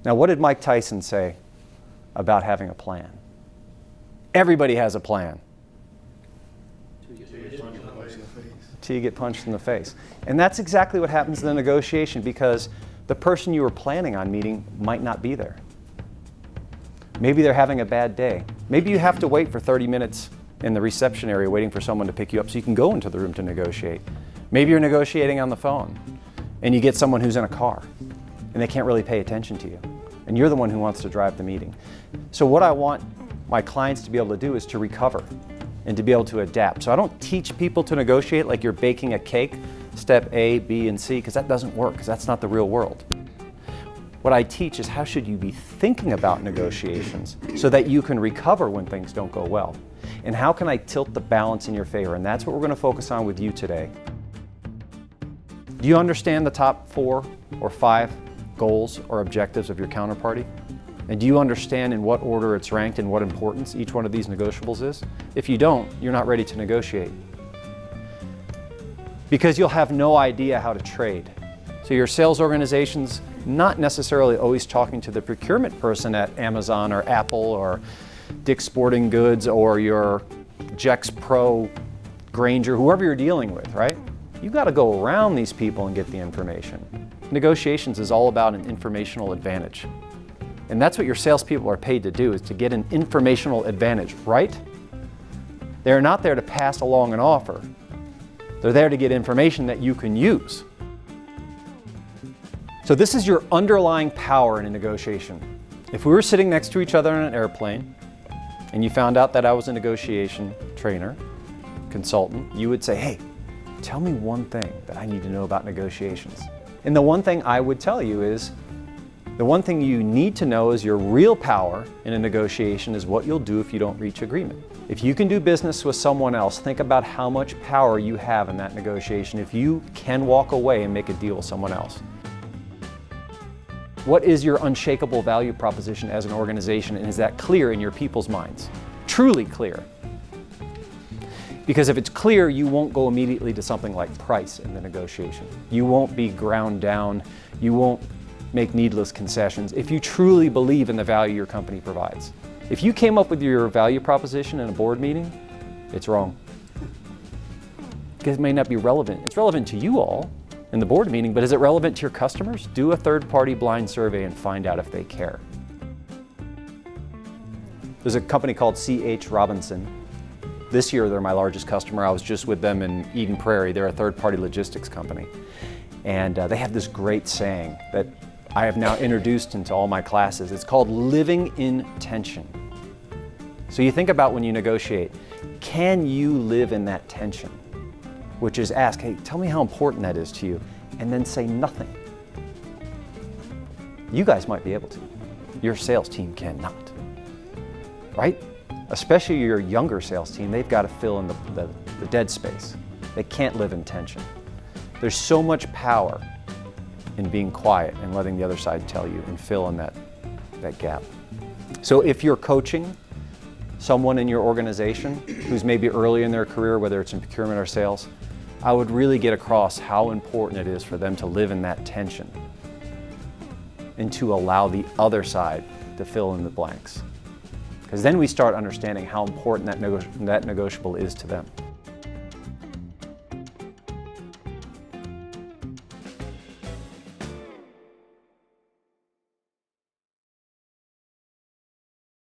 Now, what did Mike Tyson say about having a plan? Everybody has a plan. Till you get punched in the face. And that's exactly what happens in the negotiation, because the person you were planning on meeting might not be there. Maybe they're having a bad day. Maybe you have to wait for 30 minutes in the reception area waiting for someone to pick you up so you can go into the room to negotiate. Maybe you're negotiating on the phone and you get someone who's in a car and they can't really pay attention to you. And you're the one who wants to drive the meeting. So what I want my clients to be able to do is to recover and to be able to adapt. So I don't teach people to negotiate like you're baking a cake, step A, B, and C, because that doesn't work, because that's not the real world. What I teach is how should you be thinking about negotiations so that you can recover when things don't go well. And how can I tilt the balance in your favor? And that's what we're going to focus on with you today. Do you understand the top 4 or 5 goals or objectives of your counterparty? And do you understand in what order it's ranked and what importance each one of these negotiables is? If you don't, you're not ready to negotiate. Because you'll have no idea how to trade. So your sales organization's not necessarily always talking to the procurement person at Amazon or Apple or Dick's Sporting Goods or your Jex Pro, Granger, whoever you're dealing with, right? You got to go around these people and get the information. Negotiations is all about an informational advantage. And that's what your salespeople are paid to do, is to get an informational advantage, right? They're not there to pass along an offer. They're there to get information that you can use. So this is your underlying power in a negotiation. If we were sitting next to each other on an airplane and you found out that I was a negotiation trainer, consultant, you would say, hey, tell me one thing that I need to know about negotiations. And the one thing I would tell you is, the one thing you need to know is your real power in a negotiation is what you'll do if you don't reach agreement. If you can do business with someone else, think about how much power you have in that negotiation if you can walk away and make a deal with someone else. What is your unshakable value proposition as an organization, and is that clear in your people's minds? Truly clear. Because if it's clear, you won't go immediately to something like price in the negotiation. You won't be ground down. You won't make needless concessions if you truly believe in the value your company provides. If you came up with your value proposition in a board meeting, it's wrong. Because it may not be relevant. It's relevant to you all in the board meeting, but is it relevant to your customers? Do a third-party blind survey and find out if they care. There's a company called C.H. Robinson. This year, they're my largest customer. I was just with them in Eden Prairie. They're a third-party logistics company. And they have this great saying that I have now introduced into all my classes. It's called living in tension. So you think about when you negotiate, can you live in that tension? Which is ask, hey, tell me how important that is to you, and then say nothing. You guys might be able to. Your sales team cannot, right? Especially your younger sales team, they've got to fill in the dead space. They can't live in tension. There's so much power in being quiet and letting the other side tell you and fill in that gap. So if you're coaching someone in your organization who's maybe early in their career, whether it's in procurement or sales, I would really get across how important it is for them to live in that tension and to allow the other side to fill in the blanks. Because then we start understanding how important that negotiable is to them.